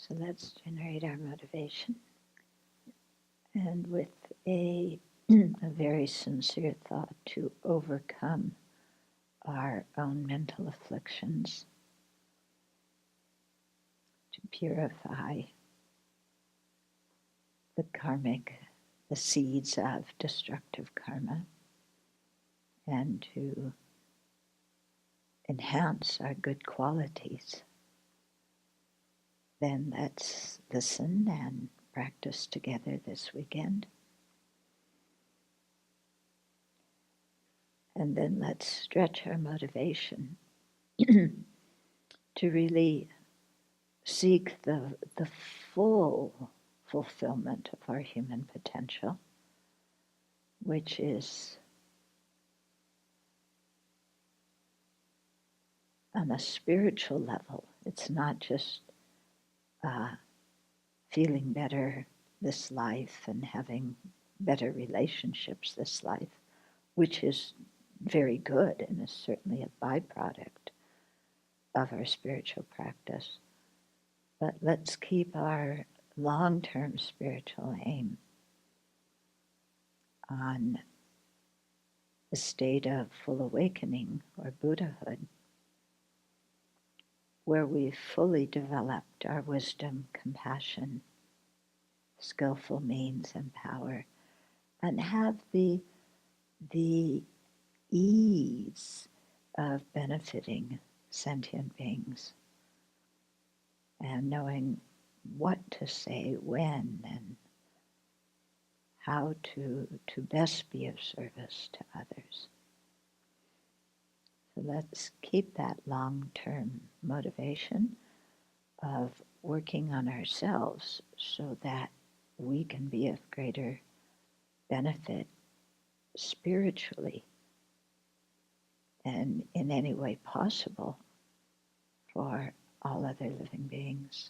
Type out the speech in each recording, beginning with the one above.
So let's generate our motivation. And with a very sincere thought to overcome our own mental afflictions, to purify the seeds of destructive karma, and to enhance our good qualities, then let's listen and practice together this weekend. And then let's stretch our motivation to really seek the full fulfillment of our human potential, which is on a spiritual level. It's not just feeling better this life and having better relationships this life, which is very good and is certainly a byproduct of our spiritual practice. But let's keep our long-term spiritual aim on the state of full awakening or Buddhahood, where we've fully developed our wisdom, compassion, skillful means and power, and have the ease of benefiting sentient beings and knowing what to say, when, and how to best be of service to others. So let's keep that long-term motivation of working on ourselves so that we can be of greater benefit spiritually and in any way possible for all other living beings.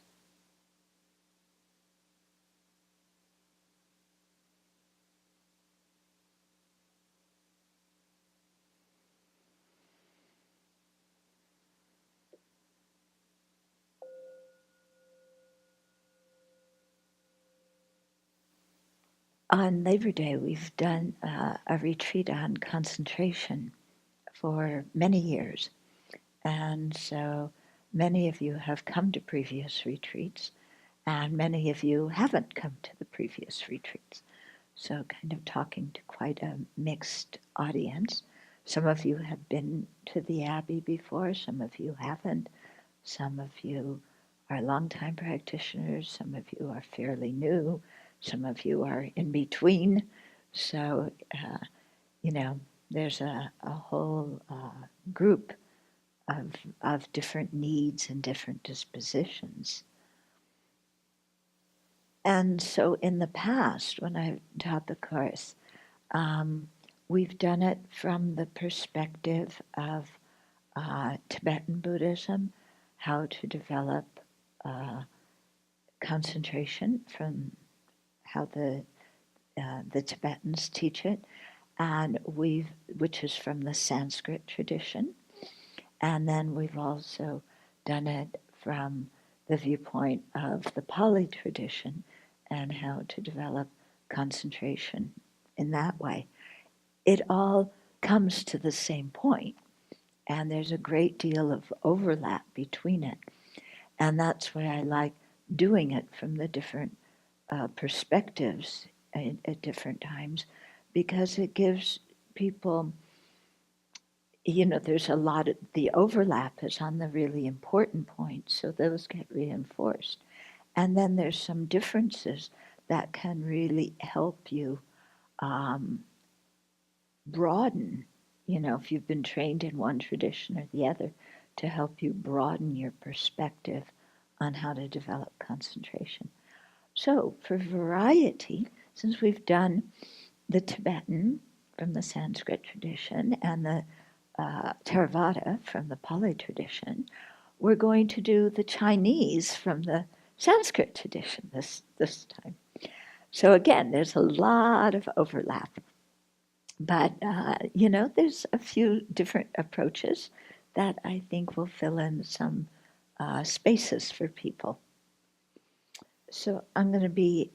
On Labor Day, we've done a retreat on concentration for many years. And so many of you have come to previous retreats, and many of you haven't come to the previous retreats. So kind of talking to quite a mixed audience. Some of you have been to the Abbey before, some of you haven't. Some of you are longtime practitioners, some of you are fairly new, some of you are in between. So, there's a whole group of different needs and different dispositions. And so in the past, when I've taught the course, we've done it from the perspective of Tibetan Buddhism, how to develop concentration from how the Tibetans teach it, and which is from the Sanskrit tradition. And then we've also done it from the viewpoint of the Pali tradition and how to develop concentration in that way. It all comes to the same point, and there's a great deal of overlap between it. And that's why I like doing it from the different perspectives at different times, because it gives people, there's a lot of, the overlap is on the really important points, so those get reinforced. And then there's some differences that can really help you broaden, if you've been trained in one tradition or the other, to help you broaden your perspective on how to develop concentration. So for variety, since we've done the Tibetan from the Sanskrit tradition and the Theravada from the Pali tradition, we're going to do the Chinese from the Sanskrit tradition this time. So again, there's a lot of overlap. But, there's a few different approaches that I think will fill in some spaces for people. So I'm going to be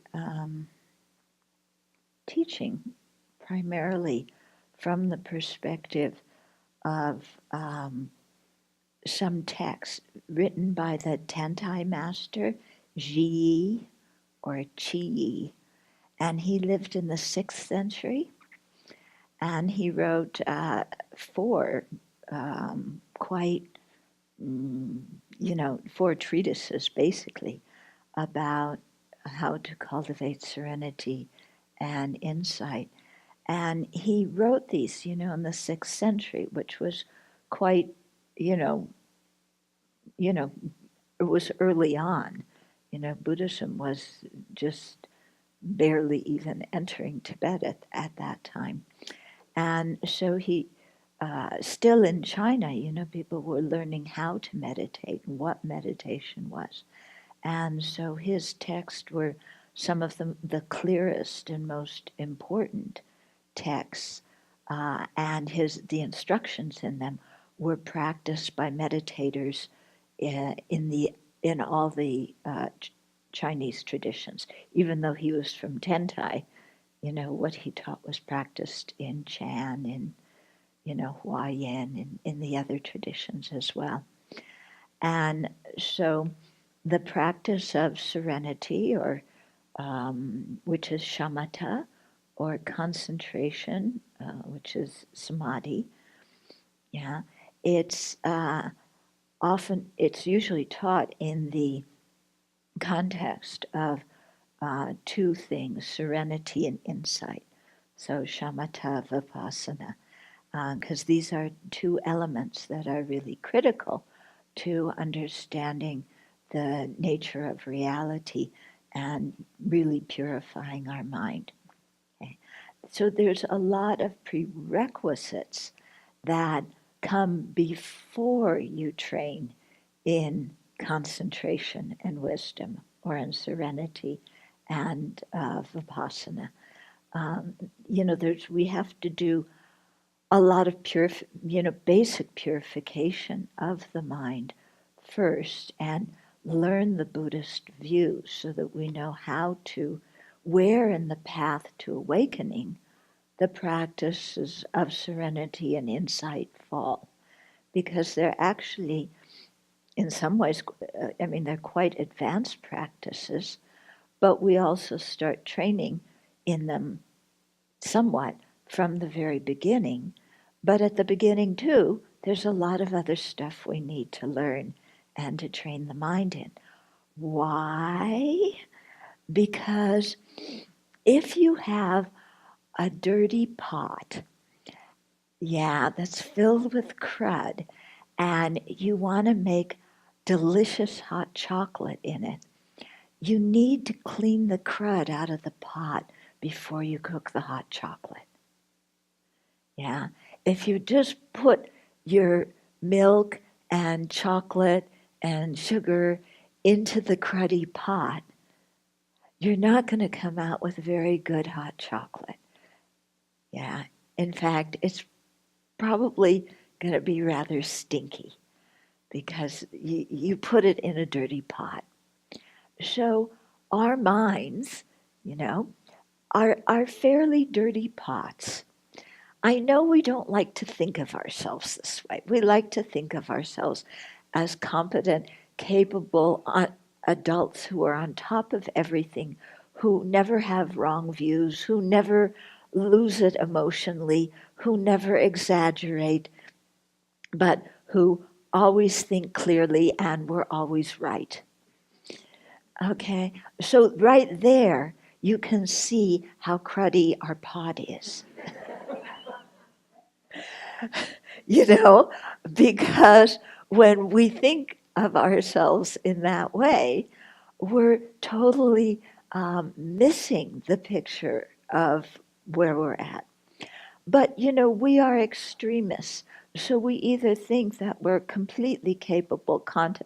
teaching primarily from the perspective of some texts written by the Tantai master, Zhi or Chi, and he lived in the 6th century, and he wrote 4 quite, 4 treatises basically about how to cultivate serenity and insight. And he wrote these, in the 6th century, which was quite, you know, it was early on. Buddhism was just barely even entering Tibet at that time. And so he, still in China, people were learning how to meditate and what meditation was. And so his texts were some of the clearest and most important texts, and the instructions in them were practiced by meditators in all the Chinese traditions. Even though he was from Tentai, what he taught was practiced in Chan, in Huayan, in the other traditions as well. And so the practice of serenity, or which is shamatha, or concentration, which is samadhi. Yeah, it's it's usually taught in the context of 2 things: serenity and insight. So shamatha vipassana, because these are 2 elements that are really critical to understanding the nature of reality and really purifying our mind. Okay? So there's a lot of prerequisites that come before you train in concentration and wisdom, or in serenity and vipassana. We have to do a lot of basic purification of the mind first, and learn the Buddhist view so that we know where in the path to awakening the practices of serenity and insight fall. Because they're actually, in some ways, they're quite advanced practices, but we also start training in them somewhat from the very beginning. But at the beginning, too, there's a lot of other stuff we need to learn and to train the mind in. Why? Because if you have a dirty pot, that's filled with crud, and you want to make delicious hot chocolate in it, you need to clean the crud out of the pot before you cook the hot chocolate. Yeah, if you just put your milk and chocolate and sugar into the cruddy pot, you're not going to come out with very good hot chocolate. Yeah, in fact, it's probably going to be rather stinky because you put it in a dirty pot. So our minds, are fairly dirty pots. I know we don't like to think of ourselves this way. We like to think of ourselves as competent, capable adults who are on top of everything, who never have wrong views, who never lose it emotionally, who never exaggerate, but who always think clearly and we're always right. Okay, so right there, you can see how cruddy our pot is. Because when we think of ourselves in that way, we're totally missing the picture of where we're at. But, we are extremists. So we either think that we're completely capable, competent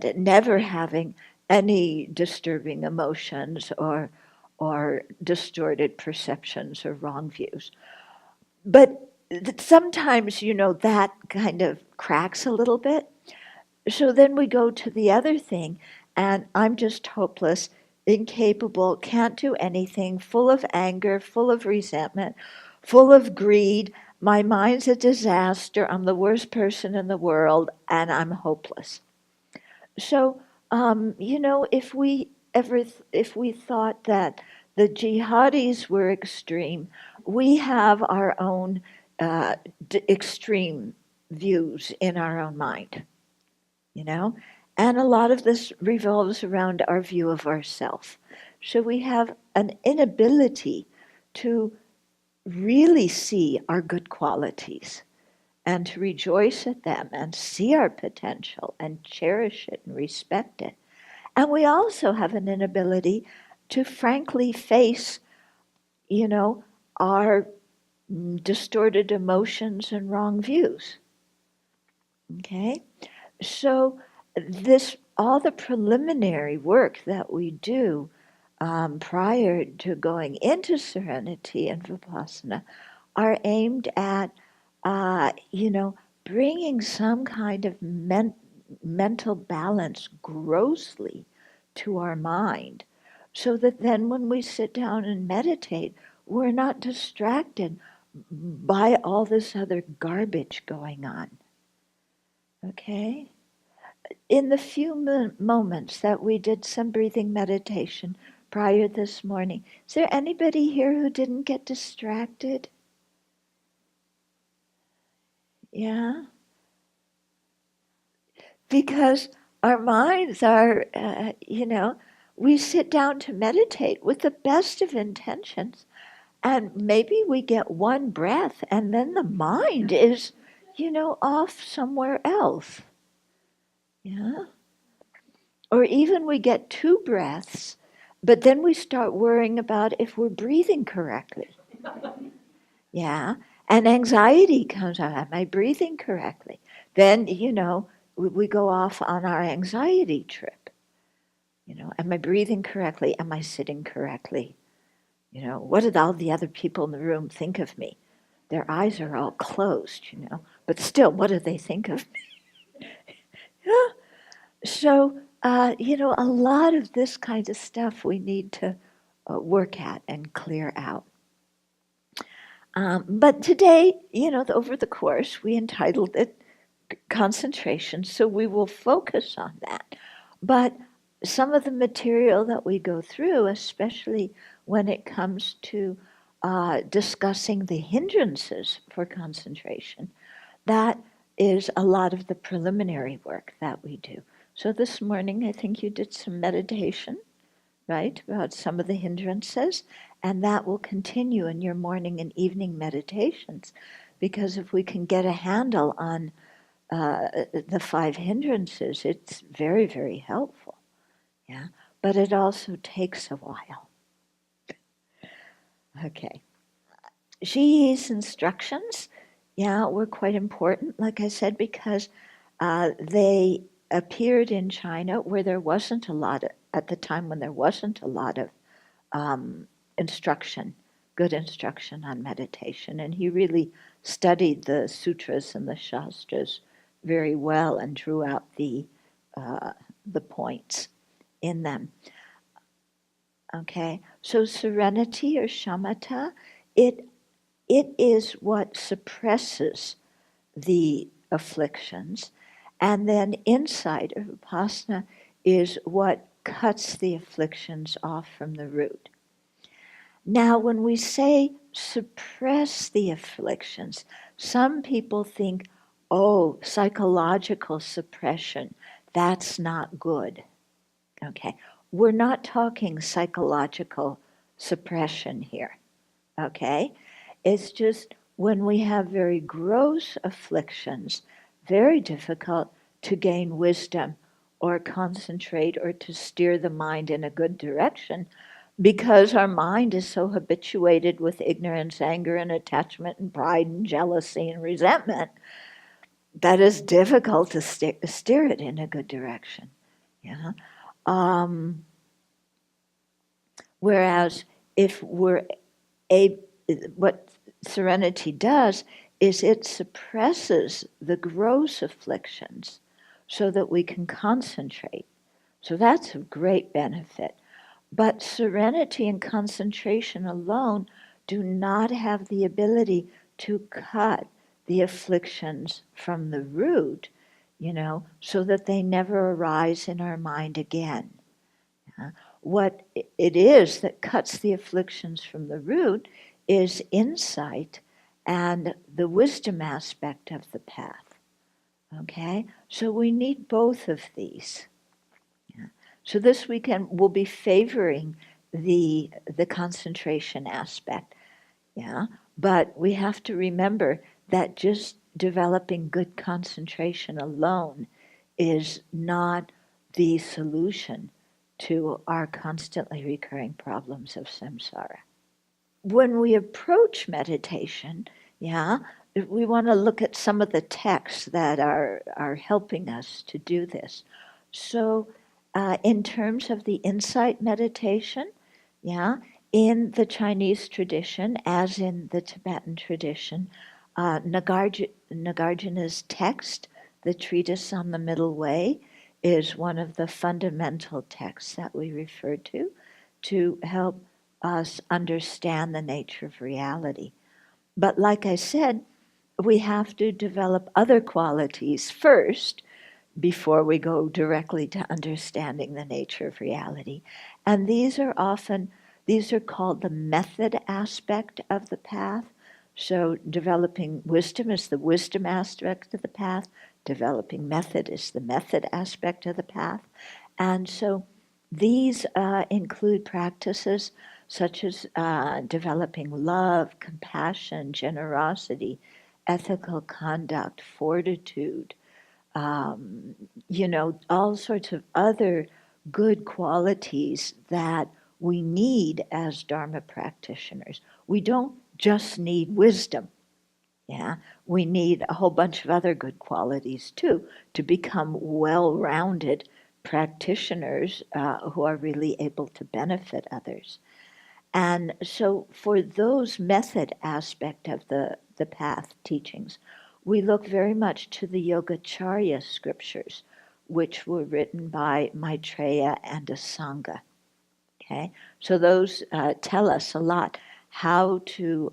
at never having any disturbing emotions or distorted perceptions or wrong views. But sometimes, that kind of cracks a little bit. So then we go to the other thing, and I'm just hopeless, incapable, can't do anything, full of anger, full of resentment, full of greed. My mind's a disaster. I'm the worst person in the world, and I'm hopeless. So, if we thought that the jihadis were extreme, we have our own extreme views in our own mind, you know? And a lot of this revolves around our view of ourself. So we have an inability to really see our good qualities and to rejoice at them and see our potential and cherish it and respect it. And we also have an inability to frankly face, our distorted emotions and wrong views. Okay? So this all the preliminary work that we do prior to going into serenity and vipassana are aimed at, bringing some kind of mental balance grossly to our mind, so that then when we sit down and meditate, we're not distracted by all this other garbage going on. Okay? In the few moments that we did some breathing meditation prior this morning, is there anybody here who didn't get distracted? Yeah? Because our minds are, we sit down to meditate with the best of intentions, and maybe we get one breath, and then the mind is, off somewhere else. Yeah? Or even we get two breaths, but then we start worrying about if we're breathing correctly. Yeah? And anxiety comes out. Am I breathing correctly? Then, we go off on our anxiety trip. Am I breathing correctly? Am I sitting correctly? What did all the other people in the room think of me? Their eyes are all closed, but still, what do they think of me? Yeah. So, a lot of this kind of stuff we need to work at and clear out. But today, over the course, we entitled it concentration, so we will focus on that. But some of the material that we go through, especially when it comes to discussing the hindrances for concentration, that is a lot of the preliminary work that we do. So this morning, I think you did some meditation, right, about some of the hindrances, and that will continue in your morning and evening meditations, because if we can get a handle on the 5 hindrances, it's very, very helpful. Yeah, but it also takes a while. Okay. Shiyi's instructions, were quite important, like I said, because they appeared in China where there wasn't a lot of, at the time when there wasn't a lot of instruction, good instruction on meditation. And he really studied the sutras and the shastras very well and drew out the points in them. Okay, so serenity or shamatha, it is what suppresses the afflictions, and then insight or vipassana is what cuts the afflictions off from the root. Now, when we say suppress the afflictions, some people think, oh, psychological suppression, that's not good. Okay, we're not talking psychological suppression here. Okay, it's just when we have very gross afflictions, very difficult to gain wisdom or concentrate or to steer the mind in a good direction, because our mind is so habituated with ignorance, anger, and attachment, and pride, and jealousy, and resentment, that is difficult to steer it in a good direction. Yeah. Whereas if we're what serenity does is it suppresses the gross afflictions so that we can concentrate, So that's a great benefit. But serenity and concentration alone do not have the ability to cut the afflictions from the root, so that they never arise in our mind again. What it is that cuts the afflictions from the root is insight and the wisdom aspect of the path. Okay? So we need both of these. So this weekend we'll be favoring the concentration aspect, but we have to remember that just developing good concentration alone is not the solution to our constantly recurring problems of samsara. When we approach meditation, we want to look at some of the texts that are helping us to do this. So in terms of the insight meditation, in the Chinese tradition, as in the Tibetan tradition, Nagarjuna's text, the Treatise on the Middle Way, is one of the fundamental texts that we refer to help us understand the nature of reality. But like I said, we have to develop other qualities first before we go directly to understanding the nature of reality. And these are called the method aspect of the path. So developing wisdom is the wisdom aspect of the path. Developing method is the method aspect of the path. And so these include practices such as developing love, compassion, generosity, ethical conduct, fortitude, all sorts of other good qualities that we need as Dharma practitioners. We don't just need wisdom. We need a whole bunch of other good qualities too to become well-rounded practitioners who are really able to benefit others. And so for those method aspect of the path teachings, we look very much to the Yogacarya scriptures, which were written by Maitreya and Asanga. Okay, so those tell us a lot how to,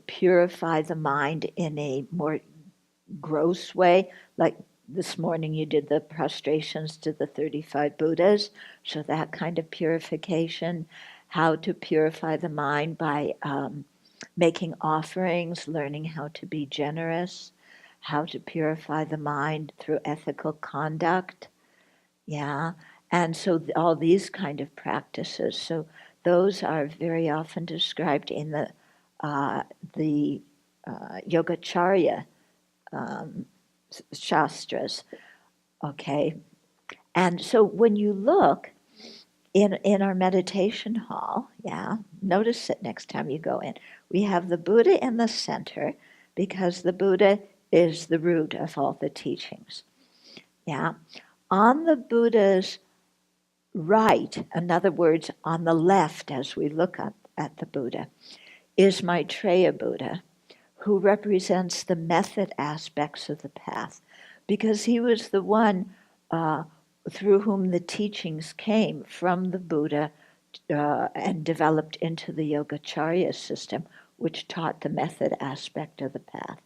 purify the mind in a more gross way. Like this morning, you did the prostrations to the 35 Buddhas, so that kind of purification. How to purify the mind by making offerings, learning how to be generous, how to purify the mind through ethical conduct, and so all these kind of practices. So those are very often described in the Yogacarya shastras. Okay, and so when you look in our meditation hall, notice it next time you go in. We have the Buddha in the center because the Buddha is the root of all the teachings. On the Buddha's right, in other words, on the left as we look up at the Buddha, is Maitreya Buddha, who represents the method aspects of the path, because he was the one through whom the teachings came from the Buddha and developed into the Yogacarya system, which taught the method aspect of the path.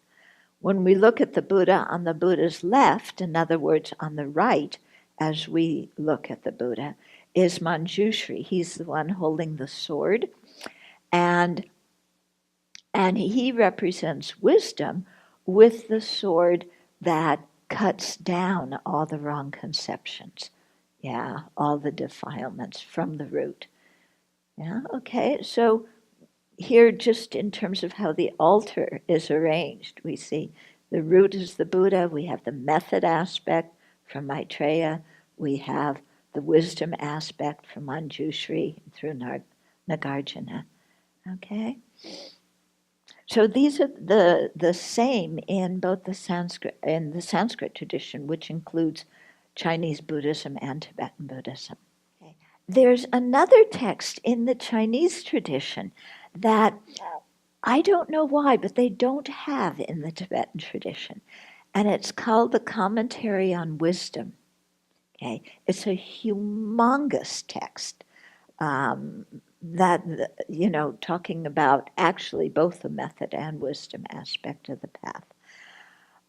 When we look at the Buddha on the Buddha's left, in other words, on the right, as we look at the Buddha, is Manjushri. He's the one holding the sword, and he represents wisdom with the sword that cuts down all the wrong conceptions, all the defilements from the root. Okay, so here, just in terms of how the altar is arranged, we see the root is the Buddha, we have the method aspect from Maitreya, we have the wisdom aspect from Manjushri through Nagarjuna. Okay? So these are the same in both the Sanskrit tradition, which includes Chinese Buddhism and Tibetan Buddhism. Okay. There's another text in the Chinese tradition that I don't know why, but they don't have in the Tibetan tradition, and it's called the Commentary on Wisdom. Okay, it's a humongous text that, talking about actually both the method and wisdom aspect of the path.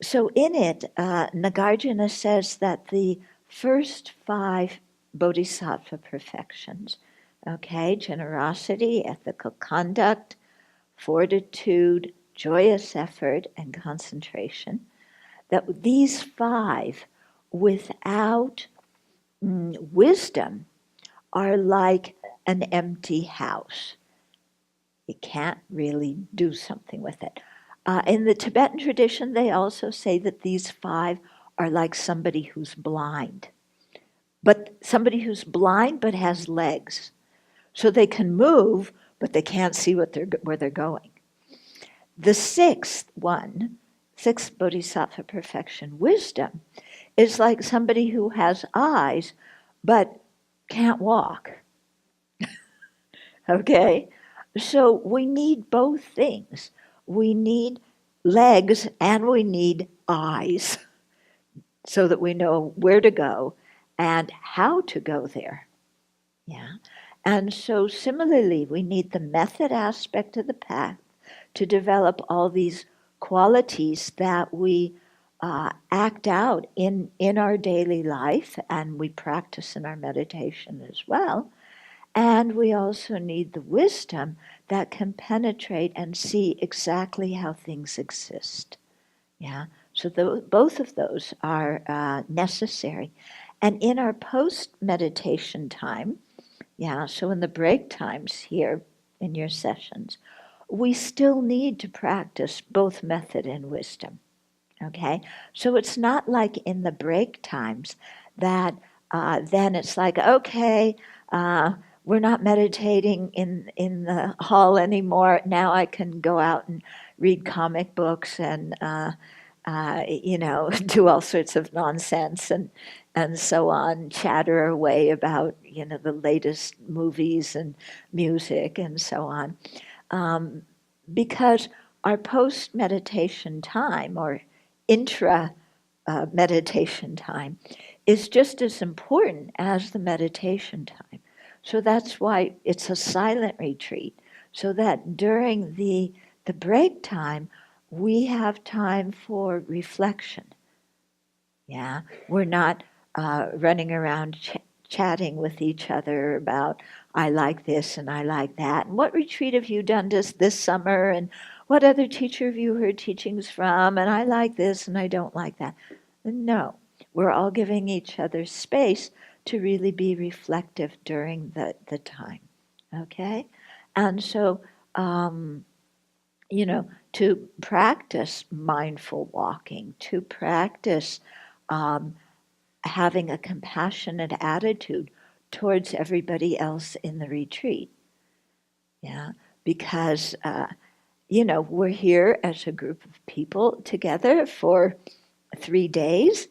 So in it, Nagarjuna says that the first 5 bodhisattva perfections, okay, generosity, ethical conduct, fortitude, joyous effort, and concentration, that these 5 without wisdom are like an empty house. You can't really do something with it. In the Tibetan tradition, they also say that these 5 are like somebody who's blind. But somebody who's blind but has legs. So they can move, but they can't see where they're going. The 6th one, 6th bodhisattva perfection, wisdom, is like somebody who has eyes but can't walk. Okay? So we need both things. We need legs and we need eyes so that we know where to go and how to go there. Yeah. And so similarly, we need the method aspect of the path to develop all these qualities that we act out in our daily life and we practice in our meditation as well. And we also need the wisdom that can penetrate and see exactly how things exist. Yeah, so both of those are necessary. And in our post-meditation time, yeah, so in the break times here in your sessions, we still need to practice both method and wisdom. Okay, so it's not like in the break times that then it's like, okay, we're not meditating in the hall anymore. Now I can go out and read comic books and do all sorts of nonsense and so on, chatter away about the latest movies and music and so on, because our post meditation time or intra meditation time is just as important as the meditation time. So that's why it's a silent retreat, so that during the break time, we have time for reflection. Yeah, we're not running around chatting with each other about, I like this and I like that. And what retreat have you done this summer? And what other teacher have you heard teachings from? And I like this and I don't like that. No, we're all giving each other space to really be reflective during the time. Okay? And so, to practice mindful walking, to practice having a compassionate attitude towards everybody else in the retreat. Yeah, because, we're here as a group of people together for 3 days.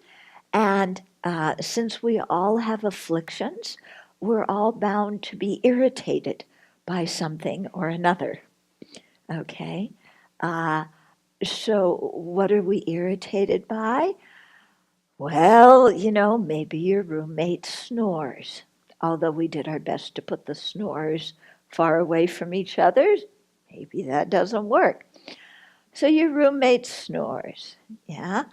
And since we all have afflictions, we're all bound to be irritated by something or another. Okay? So what are we irritated by? Well, maybe your roommate snores. Although we did our best to put the snores far away from each other, maybe that doesn't work. So your roommate snores, yeah?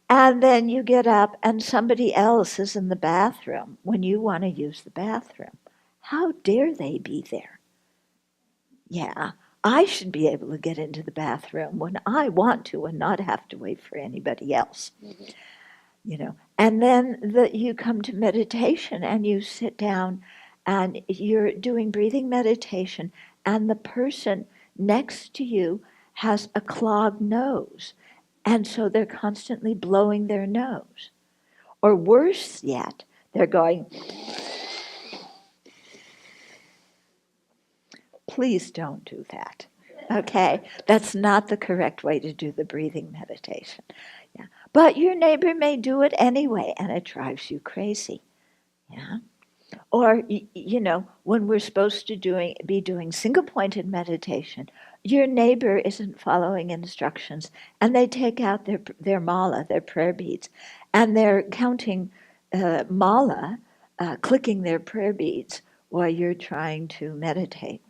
And then you get up and somebody else is in the bathroom when you want to use the bathroom. How dare they be there? Yeah, I should be able to get into the bathroom when I want to and not have to wait for anybody else. And then you come to meditation and you sit down and you're doing breathing meditation and the person next to you has a clogged nose. And so they're constantly blowing their nose. Or worse yet, they're going, please don't do that. Okay? That's not the correct way to do the breathing meditation. Yeah. But your neighbor may do it anyway, and it drives you crazy. Yeah. Or, when we're supposed to be doing single-pointed meditation, your neighbor isn't following instructions, and they take out their mala, their prayer beads, and they're counting mala, clicking their prayer beads while you're trying to meditate.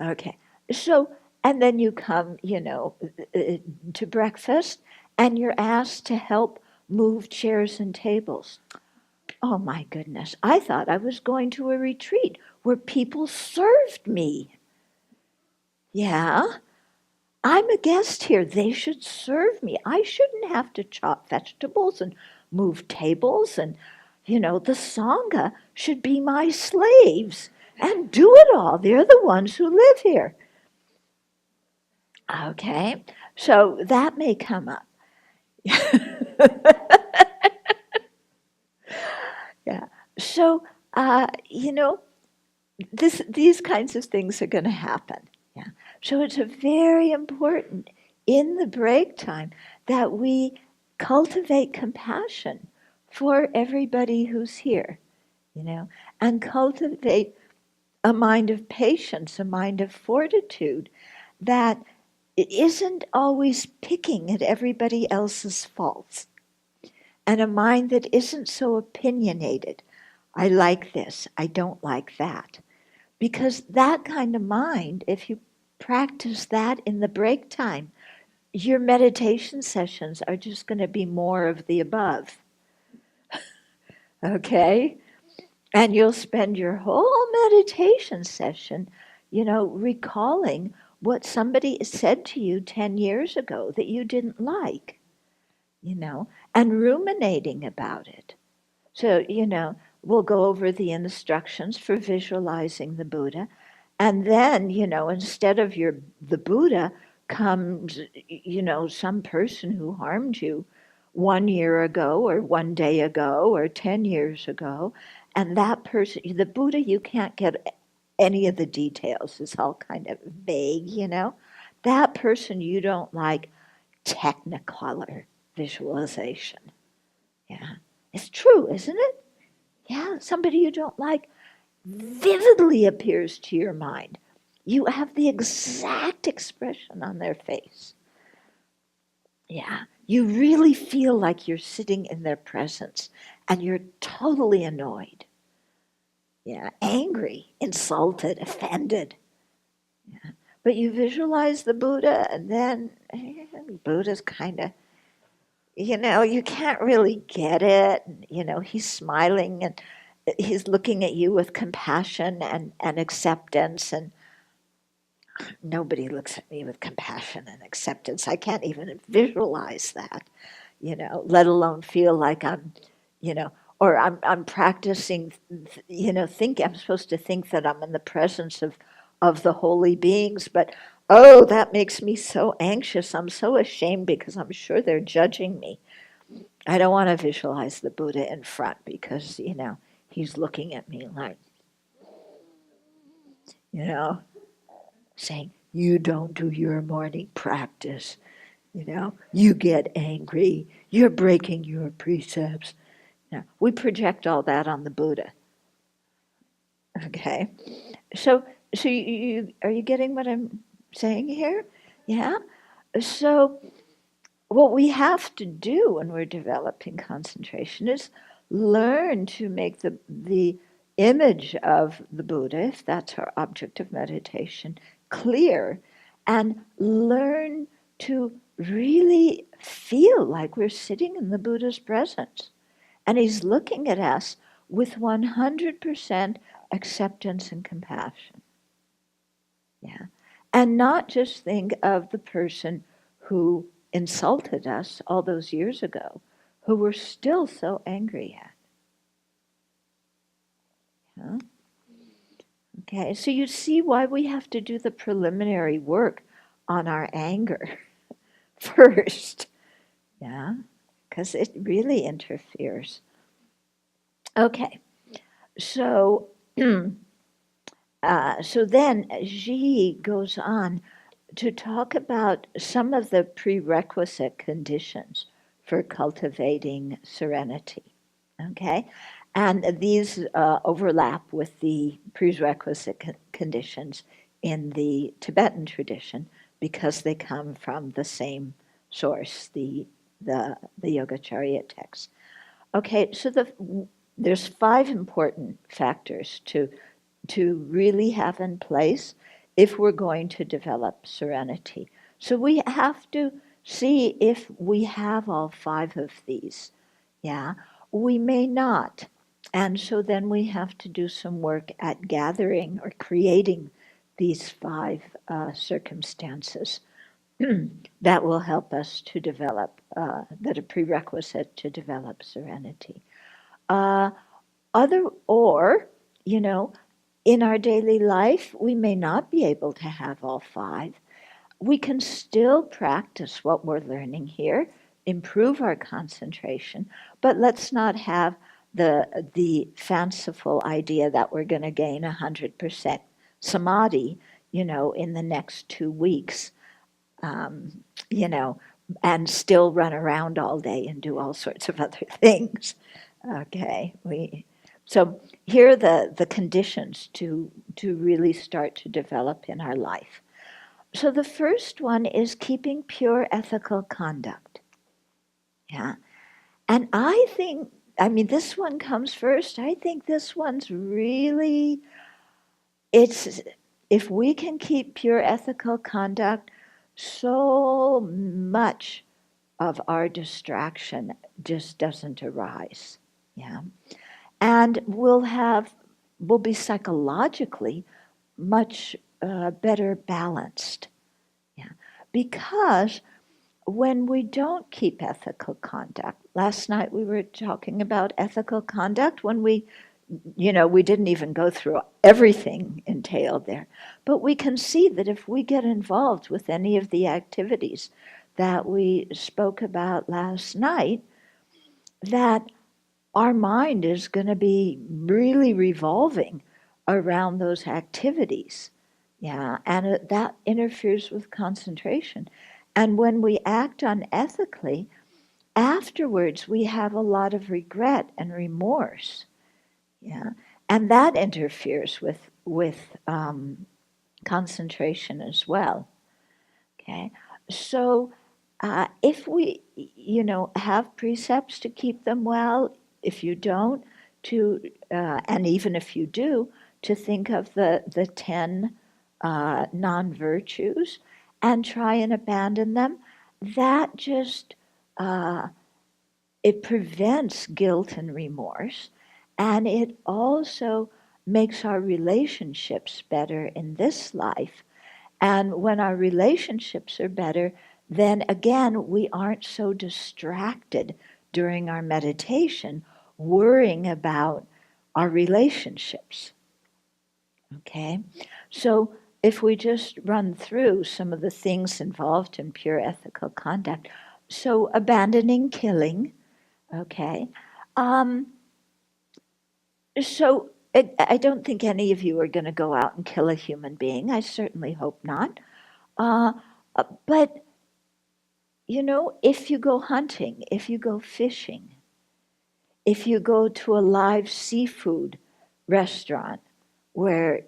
Okay, so, and then you come, to breakfast, and you're asked to help move chairs and tables. Oh my goodness, I thought I was going to a retreat where people served me. Yeah, I'm a guest here. They should serve me. I shouldn't have to chop vegetables and move tables. And, the Sangha should be my slaves and do it all. They're the ones who live here. Okay, so that may come up. Yeah. So, these kinds of things are going to happen. Yeah. So it's very important in the break time that we cultivate compassion for everybody who's here, and cultivate a mind of patience, a mind of fortitude that isn't always picking at everybody else's faults, and a mind that isn't so opinionated. I like this, I don't like that. Because that kind of mind, if you practice that in the break time, your meditation sessions are just going to be more of the above. Okay? And you'll spend your whole meditation session, recalling what somebody said to you 10 years ago that you didn't like, and ruminating about it. So, we'll go over the instructions for visualizing the Buddha. And then, instead of the Buddha comes, some person who harmed you 1 year ago or 1 day ago or 10 years ago. And that person, the Buddha, you can't get any of the details. It's all kind of vague, That person you don't like, technicolor visualization. Yeah. It's true, isn't it? Yeah, somebody you don't like vividly appears to your mind. You have the exact expression on their face. Yeah, you really feel like you're sitting in their presence and you're totally annoyed. Yeah, angry, insulted, offended. Yeah. But you visualize the Buddha, and then Buddha's kind of, you can't really get it. He's smiling and he's looking at you with compassion and acceptance. And nobody looks at me with compassion and acceptance. I can't even visualize that, let alone feel like or I'm practicing, think I'm supposed to think that I'm in the presence of the holy beings, but oh, that makes me so anxious. I'm so ashamed because I'm sure they're judging me. I don't want to visualize the Buddha in front because, he's looking at me like, saying, you don't do your morning practice. You get angry. You're breaking your precepts. We project all that on the Buddha. Okay? So you are you getting what I'm saying here? Yeah? So what we have to do when we're developing concentration is learn to make the image of the Buddha, if that's our object of meditation, clear, and learn to really feel like we're sitting in the Buddha's presence. And he's looking at us with 100% acceptance and compassion. Yeah. And not just think of the person who insulted us all those years ago, who we're still so angry at. Yeah? Okay, so you see why we have to do the preliminary work on our anger first. Yeah, because it really interferes. Okay, so so then Xi goes on to talk about some of the prerequisite conditions for cultivating serenity. Okay, and these overlap with the prerequisite conditions in the Tibetan tradition because they come from the same source, the the Yogacarya text. Okay, so there's 5 important factors to really have in place if we're going to develop serenity. So we have to see if we have all 5 of these. Yeah, we may not. And so then we have to do some work at gathering or creating these 5 circumstances that will help us to develop, that are prerequisite to develop serenity. Uh, or, you know, in our daily life, we may not be able to have all 5. We can still practice what we're learning here, improve our concentration, but let's not have the fanciful idea that we're going to gain 100% samadhi, in the next 2 weeks, um, you know, and still run around all day and do all sorts of other things. Okay, so here are the conditions to really start to develop in our life. So the first one is keeping pure ethical conduct. Yeah, and this one comes first. I think this one's really, it's if we can keep pure ethical conduct, so much of our distraction just doesn't arise. Yeah. And we'll be psychologically much better balanced. Yeah. Because when we don't keep ethical conduct, last night we were talking about ethical conduct when we didn't even go through everything entailed there. But we can see that if we get involved with any of the activities that we spoke about last night, that our mind is going to be really revolving around those activities. Yeah, and that interferes with concentration. And when we act unethically, afterwards we have a lot of regret and remorse. Yeah, and that interferes with concentration as well. Okay, so if we, have precepts to keep them well, if you don't, and even if you do, to think of the 10 non-virtues and try and abandon them, that just it prevents guilt and remorse, and it also makes our relationships better in this life. And when our relationships are better, then again, we aren't so distracted during our meditation, worrying about our relationships. Okay? So if we just run through some of the things involved in pure ethical conduct, so abandoning killing, okay? So I don't think any of you are going to go out and kill a human being. I certainly hope not. But, if you go hunting, if you go fishing, if you go to a live seafood restaurant where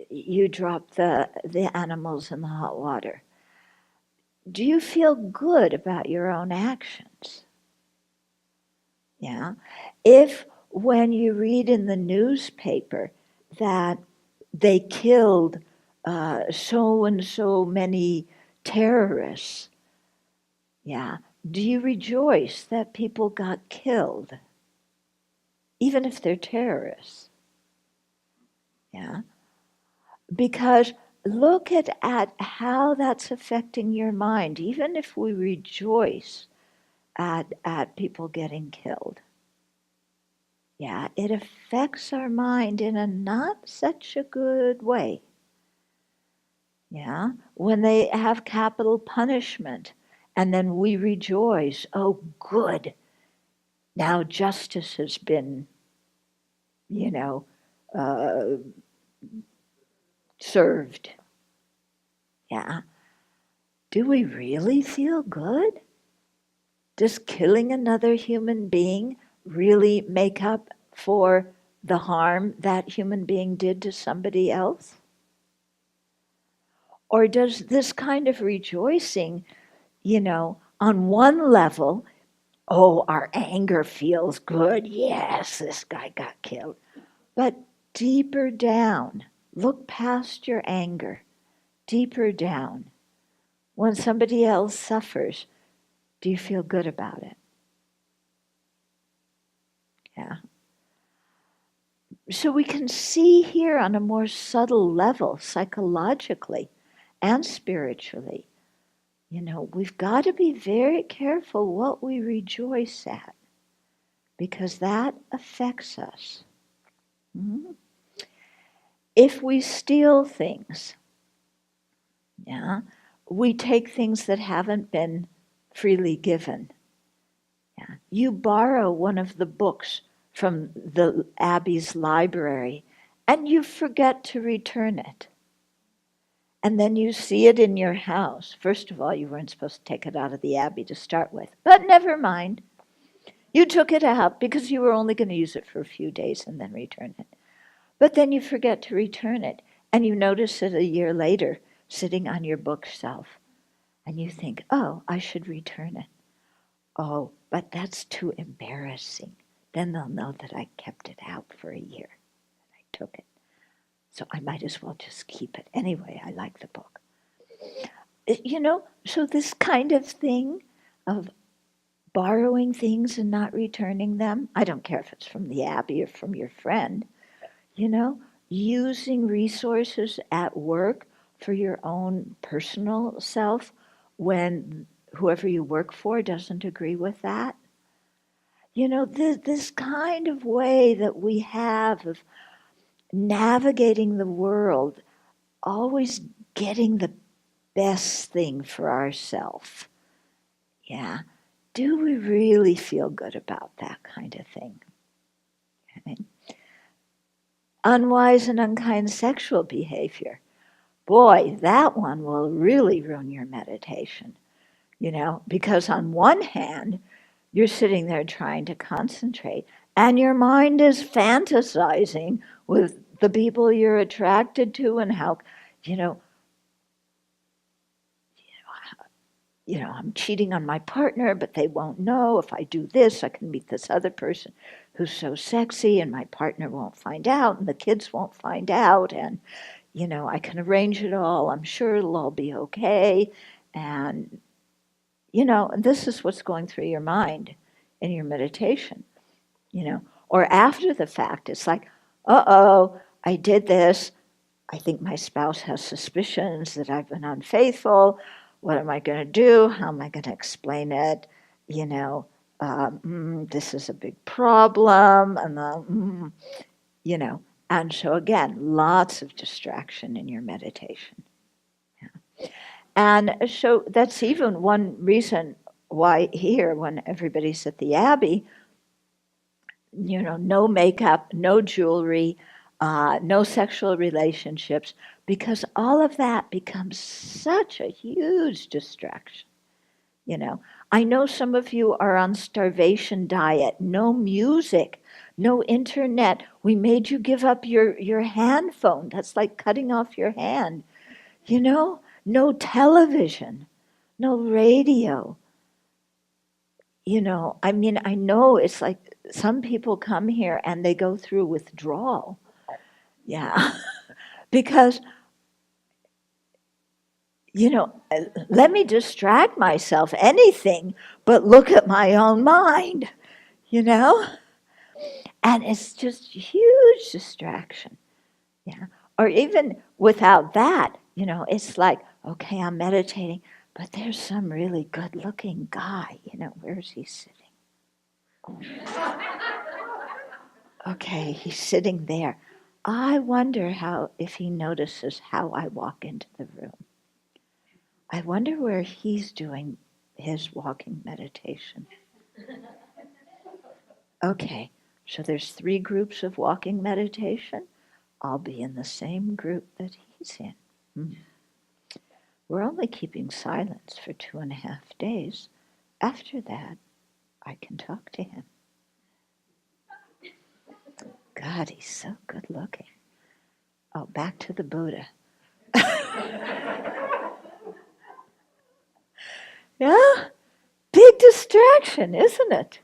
you drop the animals in the hot water, do you feel good about your own actions? Yeah. If when you read in the newspaper that they killed so and so many terrorists, yeah, do you rejoice that people got killed, even if they're terrorists? Yeah. Because look at how that's affecting your mind, even if we rejoice at people getting killed. Yeah, it affects our mind in a not such a good way. Yeah, when they have capital punishment and then we rejoice, oh, good, now justice has been, uh, served. Yeah. Do we really feel good? Does killing another human being really make up for the harm that human being did to somebody else? Or does this kind of rejoicing, on one level, Oh, our anger feels good. Yes, this guy got killed. But deeper down, look past your anger, deeper down. When somebody else suffers, do you feel good about it? Yeah. So we can see here on a more subtle level, psychologically and spiritually, we've got to be very careful what we rejoice at, because that affects us. Mm-hmm. If we steal things, yeah, we take things that haven't been freely given. Yeah. You borrow one of the books from the Abbey's library and you forget to return it. And then you see it in your house. First of all, you weren't supposed to take it out of the Abbey to start with, but never mind. You took it out because you were only going to use it for a few days and then return it. But then you forget to return it, and you notice it a year later sitting on your bookshelf. And you think, oh, I should return it. Oh, but that's too embarrassing. Then they'll know that I kept it out for a year. I took it. So I might as well just keep it. Anyway, I like the book. So this kind of thing of borrowing things and not returning them, I don't care if it's from the Abbey or from your friend, using resources at work for your own personal self when whoever you work for doesn't agree with that. This kind of way that we have of navigating the world, always getting the best thing for ourselves. Yeah. Do we really feel good about that kind of thing? Okay. Unwise and unkind sexual behavior. Boy, that one will really ruin your meditation. Because on one hand, you're sitting there trying to concentrate, and your mind is fantasizing with the people you're attracted to and how, I'm cheating on my partner, but they won't know. If I do this, I can meet this other person who's so sexy, and my partner won't find out, and the kids won't find out, and, I can arrange it all. I'm sure it'll all be okay. And, and this is what's going through your mind in your meditation, Or after the fact, it's like, uh-oh, I did this. I think my spouse has suspicions that I've been unfaithful. What am I going to do? How am I going to explain it? This is a big problem. And and so again, lots of distraction in your meditation. Yeah. And so that's even one reason why here, when everybody's at the Abbey, no makeup, no jewelry, no sexual relationships, because all of that becomes such a huge distraction. I know some of you are on starvation diet, no music, no internet. We made you give up your hand phone. That's like cutting off your hand. No television, no radio. I know it's like some people come here and they go through withdrawal. Yeah. Because, let me distract myself, anything but look at my own mind, And it's just huge distraction. Yeah. Or even without that, it's like, okay, I'm meditating, but there's some really good looking guy, where's he sitting? Okay, he's sitting there. I wonder if he notices how I walk into the room. I wonder where he's doing his walking meditation. Okay, so there's 3 groups of walking meditation. I'll be in the same group that he's in. We're only keeping silence for 2.5 days. After that, I can talk to him. God, he's so good looking. Oh, back to the Buddha. Yeah, big distraction. distraction, isn't it?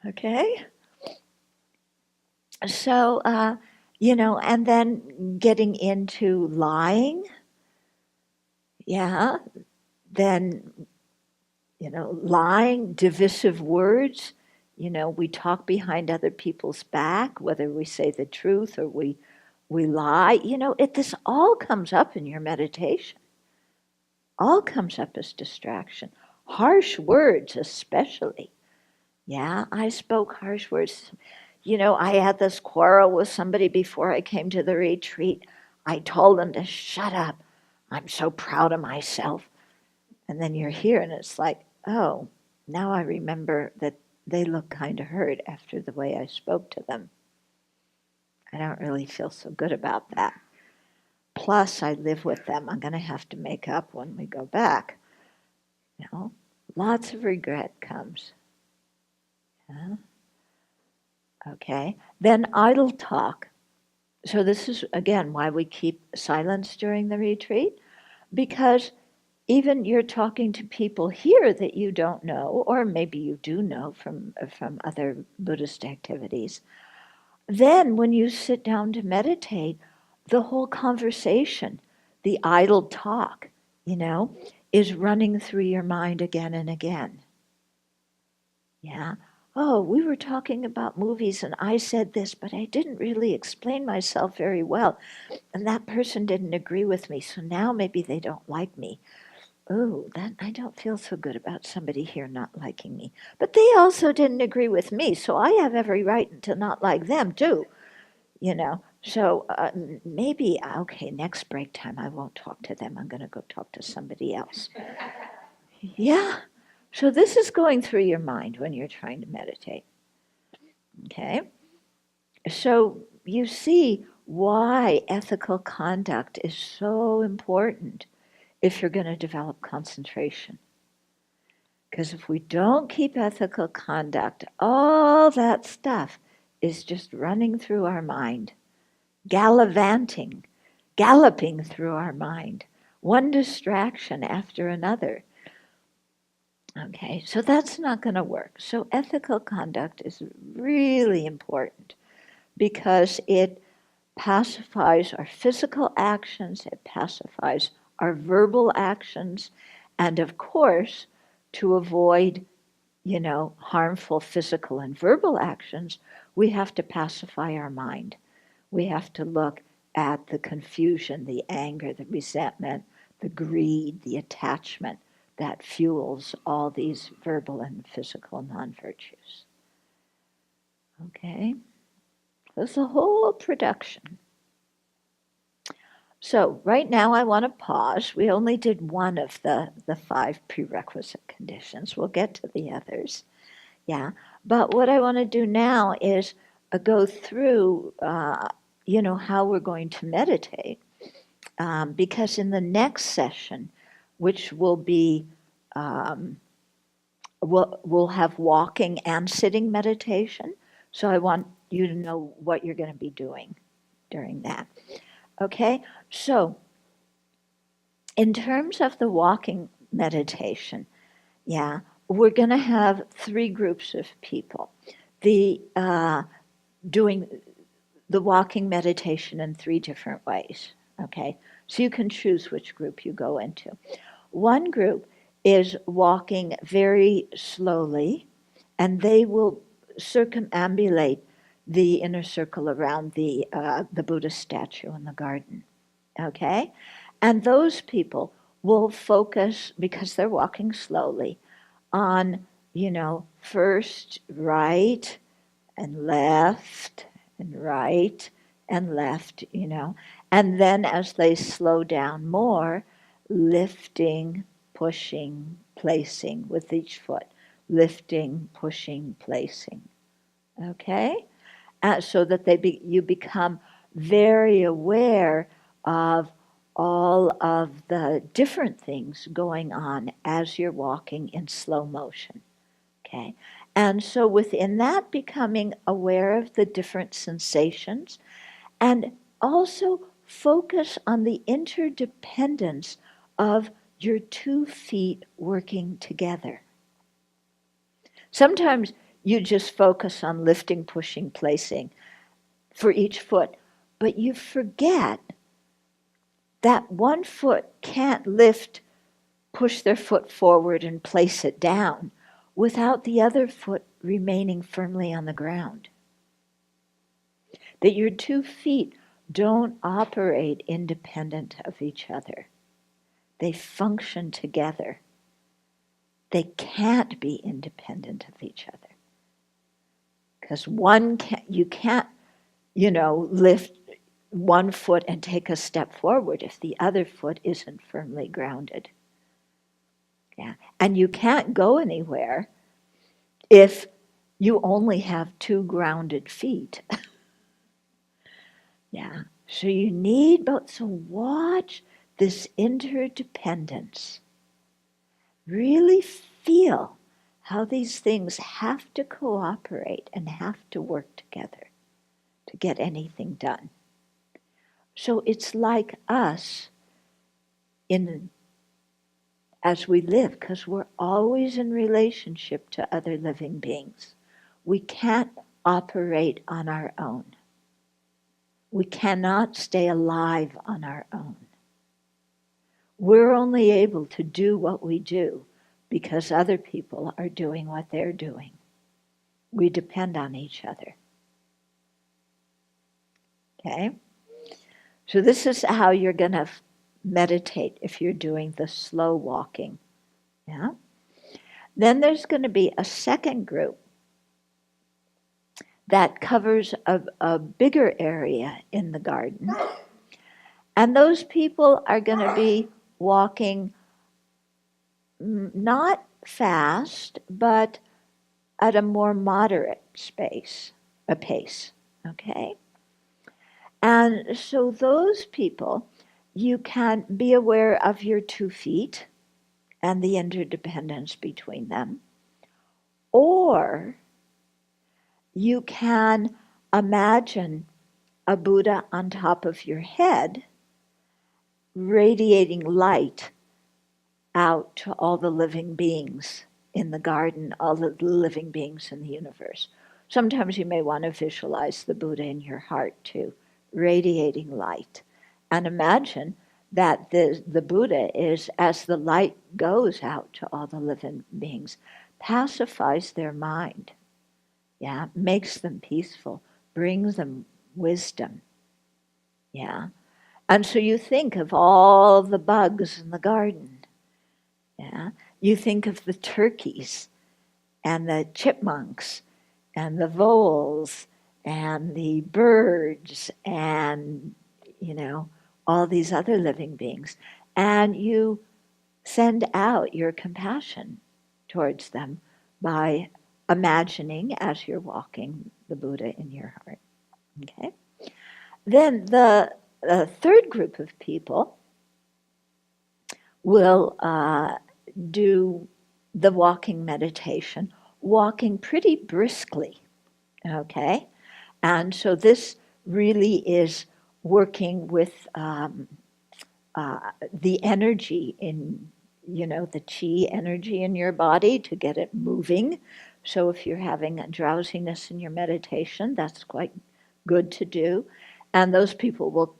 Okay? So, and then getting into lying, yeah, then, lying, divisive words, we talk behind other people's back, whether we say the truth or we lie, this all comes up in your meditation. All comes up as distraction. Harsh words, especially. Yeah, I spoke harsh words. I had this quarrel with somebody before I came to the retreat. I told them to shut up. I'm so proud of myself. And then you're here and it's like, oh, now I remember that they look kind of hurt after the way I spoke to them. I don't really feel so good about that. Plus, I live with them. I'm going to have to make up when we go back. Lots of regret comes. Yeah. Okay. Then idle talk. So this is, again, why we keep silence during the retreat, because even you're talking to people here that you don't know, or maybe you do know from other Buddhist activities. Then when you sit down to meditate, the whole conversation, the idle talk, is running through your mind again and again. Yeah. Oh, we were talking about movies and I said this, but I didn't really explain myself very well. And that person didn't agree with me, so now maybe they don't like me. Oh, that I don't feel so good about somebody here not liking me. But they also didn't agree with me, so I have every right to not like them too. So maybe, okay, next break time I won't talk to them. I'm going to go talk to somebody else. Yeah. So this is going through your mind when you're trying to meditate. Okay? So you see why ethical conduct is so important if you're going to develop concentration. Because if we don't keep ethical conduct, all that stuff is just running through our mind, galloping through our mind, one distraction after another. Okay, so that's not going to work. So ethical conduct is really important because it pacifies our physical actions, it pacifies our verbal actions, and of course, to avoid, harmful physical and verbal actions, we have to pacify our mind. We have to look at the confusion, the anger, the resentment, the greed, the attachment that fuels all these verbal and physical non-virtues. Okay? There's a whole production. So right now I want to pause. We only did one of the 5 prerequisite conditions. We'll get to the others. Yeah. But what I want to do now is go through, how we're going to meditate. Because in the next session, which will be, we'll have walking and sitting meditation. So I want you to know what you're going to be doing during that. Okay, so in terms of the walking meditation, we're going to have 3 groups of people. The doing the walking meditation in 3 different ways. Okay, so you can choose which group you go into. One group is walking very slowly, and they will circumambulate the inner circle around the Buddha statue in the garden. Okay? And those people will focus, because they're walking slowly, on, first right and left and right and left, And then as they slow down more, lifting, pushing, placing with each foot. Lifting, pushing, placing. Okay? So that you become very aware of all of the different things going on as you're walking in slow motion. Okay? And so within that, becoming aware of the different sensations and also focus on the interdependence of your 2 feet working together. Sometimes you just focus on lifting, pushing, placing for each foot, but you forget that one foot can't lift, push their foot forward and place it down without the other foot remaining firmly on the ground. That your 2 feet don't operate independent of each other. They function together. They can't be independent of each other. Because you can't, lift one foot and take a step forward if the other foot isn't firmly grounded. Yeah. And you can't go anywhere if you only have 2 grounded feet. Yeah. So you need both. So watch this interdependence. Really feel how these things have to cooperate and have to work together to get anything done. So it's like us as we live, because we're always in relationship to other living beings. We can't operate on our own. We cannot stay alive on our own. We're only able to do what we do because other people are doing what they're doing. We depend on each other. Okay? So this is how you're going to meditate if you're doing the slow walking. Yeah? Then there's going to be a second group that covers a bigger area in the garden. And those people are going to be walking not fast, but at a more moderate pace. Okay? And so those people, you can be aware of your 2 feet and the interdependence between them. Or you can imagine a Buddha on top of your head, radiating light out to all the living beings in the garden, all the living beings in the universe. Sometimes you may want to visualize the Buddha in your heart too, radiating light. And imagine that the Buddha is, as the light goes out to all the living beings, pacifies their mind, yeah, makes them peaceful, brings them wisdom, yeah. And so you think of all the bugs in the garden, yeah. You think of the turkeys and the chipmunks and the voles and the birds and, all these other living beings. And you send out your compassion towards them by imagining, as you're walking, the Buddha in your heart. Okay? Then the third group of people will do the walking meditation, walking pretty briskly. Okay? And so this really is working with the energy in, the chi energy in your body to get it moving. So if you're having a drowsiness in your meditation, that's quite good to do. And those people will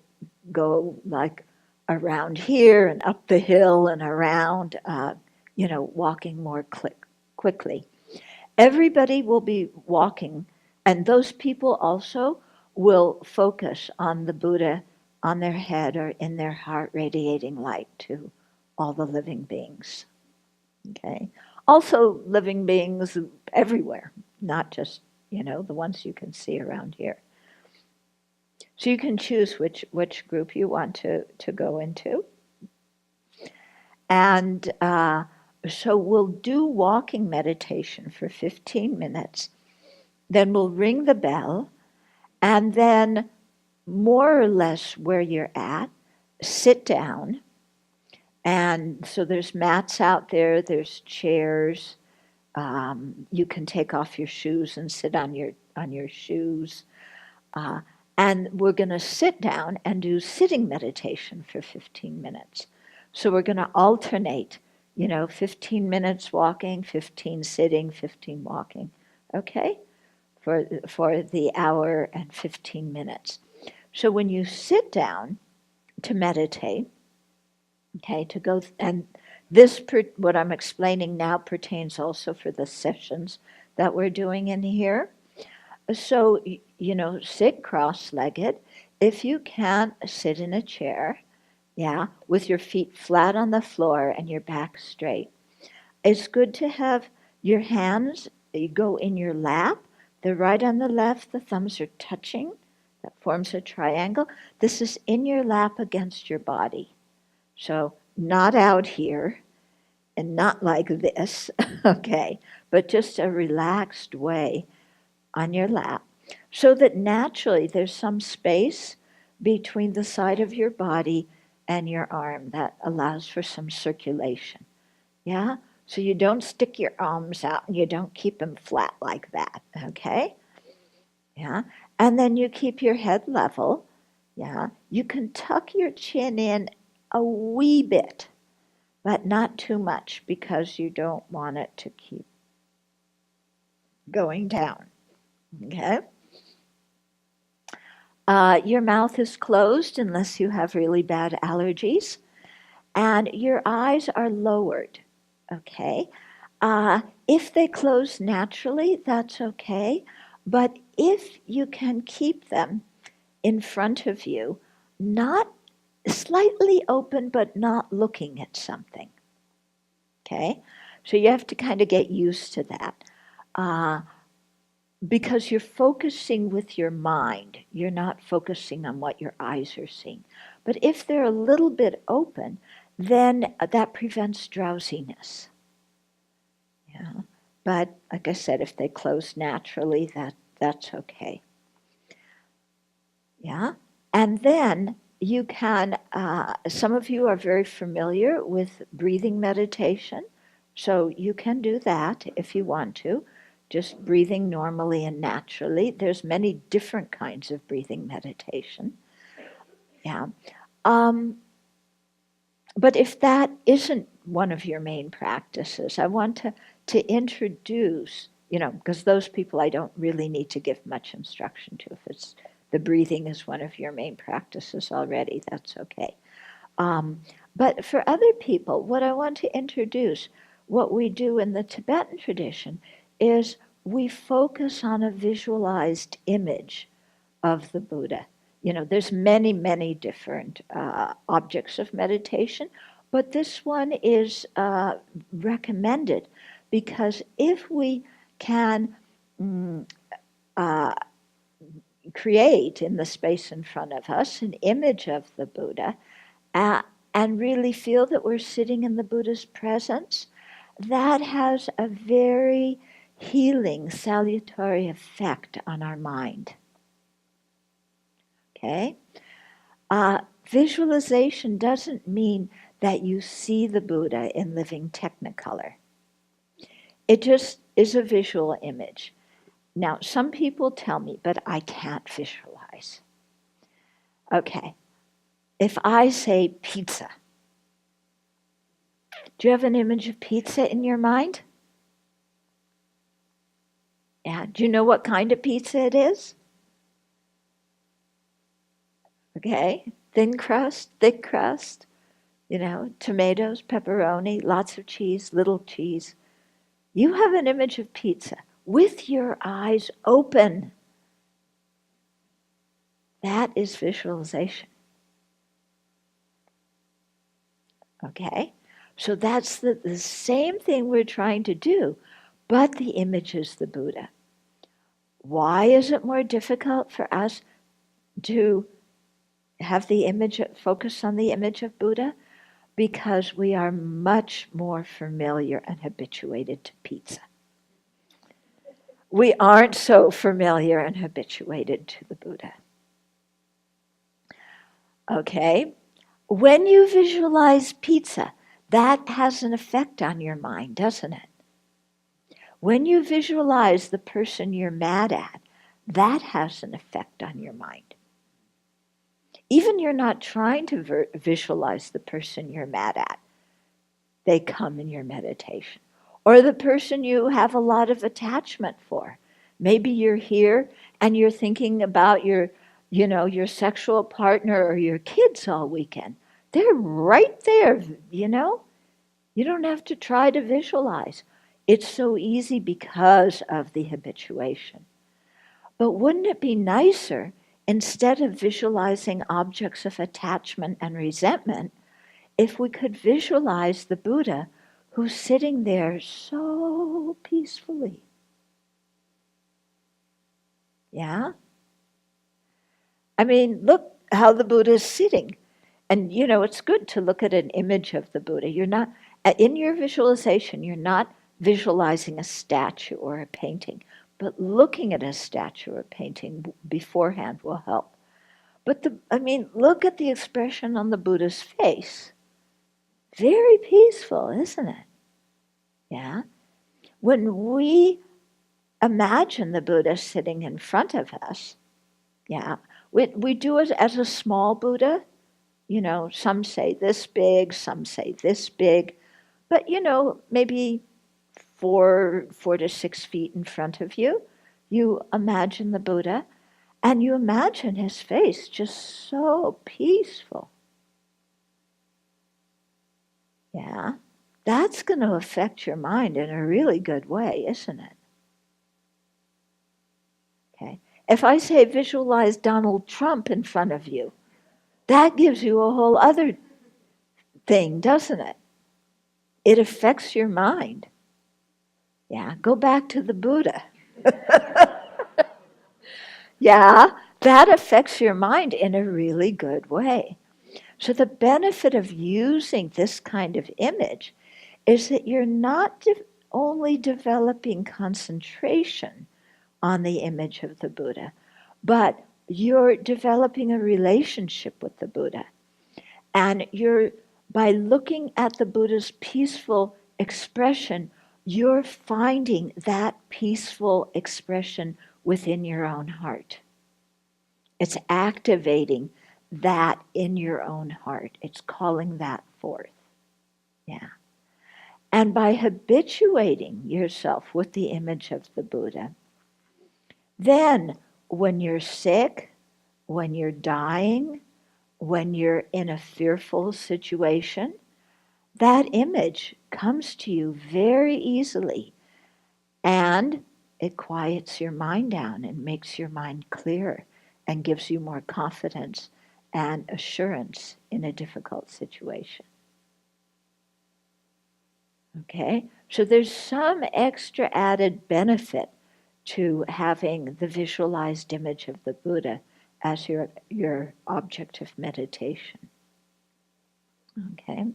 go like around here and up the hill and around, walking more quickly. Everybody will be walking, and those people also will focus on the Buddha on their head or in their heart, radiating light to all the living beings. Okay? Also living beings everywhere, not just, the ones you can see around here. So you can choose which group you want to go into. And so we'll do walking meditation for 15 minutes. Then we'll ring the bell. And then more or less where you're at, sit down. And so there's mats out there, there's chairs. You can take off your shoes and sit on your shoes. And we're going to sit down and do sitting meditation for 15 minutes. So we're going to alternate, 15 minutes walking, 15 sitting, 15 walking, okay, for the hour and 15 minutes. So when you sit down to meditate, okay, to go, and what I'm explaining now pertains also for the sessions that we're doing in here. So, sit cross-legged. If you can't, sit in a chair, yeah, with your feet flat on the floor and your back straight. It's good to have your hands, you go in your lap, the right and the left, the thumbs are touching. That forms a triangle. This is in your lap against your body. So not out here and not like this, okay, but just a relaxed way on your lap so that naturally there's some space between the side of your body and your arm that allows for some circulation. Yeah? So you don't stick your arms out and you don't keep them flat like that, okay? Yeah? And then you keep your head level. Yeah? You can tuck your chin in a wee bit, but not too much because you don't want it to keep going down, okay? Your mouth is closed unless you have really bad allergies, and your eyes are lowered, okay? If they close naturally, that's okay, but if you can keep them in front of you, not slightly open, but not looking at something, okay? So you have to kind of get used to that. Because you're focusing with your mind, you're not focusing on what your eyes are seeing. But if they're a little bit open, then that prevents drowsiness. Yeah. But like I said, if they close naturally, that's okay. Yeah. And then you can, some of you are very familiar with breathing meditation, so you can do that if you want to. Just breathing normally and naturally. There's many different kinds of breathing meditation. Yeah. But if that isn't one of your main practices, I want to introduce, because those people I don't really need to give much instruction to. If it's the breathing is one of your main practices already, that's okay. But for other people, what I want to introduce, what we do in the Tibetan tradition, is we focus on a visualized image of the Buddha. There's many, many different objects of meditation, but this one is recommended because if we can create in the space in front of us an image of the Buddha and really feel that we're sitting in the Buddha's presence, that has a very healing, salutary effect on our mind. Okay? Visualization doesn't mean that you see the Buddha in living technicolor. It just is a visual image. Now, some people tell me, but I can't visualize. Okay. If I say pizza, do you have an image of pizza in your mind? Yeah. Do you know what kind of pizza it is? Okay. Thin crust, thick crust, tomatoes, pepperoni, lots of cheese, little cheese. You have an image of pizza with your eyes open. That is visualization. Okay? So that's the same thing we're trying to do, but the image is the Buddha. Why is it more difficult for us to have the image, focus on the image of Buddha? Because we are much more familiar and habituated to pizza. We aren't so familiar and habituated to the Buddha. Okay? When you visualize pizza, that has an effect on your mind, doesn't it? When you visualize the person you're mad at, that has an effect on your mind. Even you're not trying to visualize the person you're mad at. they come in your meditation. Or the person you have a lot of attachment for. Maybe you're here and you're thinking about your sexual partner or your kids all weekend. They're right there. You don't have to try to visualize. It's so easy because of the habituation. But wouldn't it be nicer, instead of visualizing objects of attachment and resentment, if we could visualize the Buddha who's sitting there so peacefully? Yeah? I mean, look how the Buddha is sitting. And, it's good to look at an image of the Buddha. You're not, in your visualization, you're not visualizing a statue or a painting, but looking at a statue or painting beforehand will help. But look at the expression on the Buddha's face. Very peaceful, isn't it? Yeah? When we imagine the Buddha sitting in front of us, yeah, we do it as a small Buddha. Some say this big, some say this big, but maybe 4 to 6 feet in front of you, you imagine the Buddha, and you imagine his face just so peaceful. Yeah, that's going to affect your mind in a really good way, isn't it? Okay. If I say visualize Donald Trump in front of you, that gives you a whole other thing, doesn't it? It affects your mind. Yeah, go back to the Buddha. Yeah, that affects your mind in a really good way. So the benefit of using this kind of image is that you're not only developing concentration on the image of the Buddha, but you're developing a relationship with the Buddha. And by looking at the Buddha's peaceful expression, you're finding that peaceful expression within your own heart. It's activating that in your own heart. It's calling that forth. Yeah. And by habituating yourself with the image of the Buddha, then when you're sick, when you're dying, when you're in a fearful situation, that image comes to you very easily, and it quiets your mind down and makes your mind clear and gives you more confidence and assurance in a difficult situation. Okay, so there's some extra added benefit to having the visualized image of the Buddha as your object of meditation. Okay,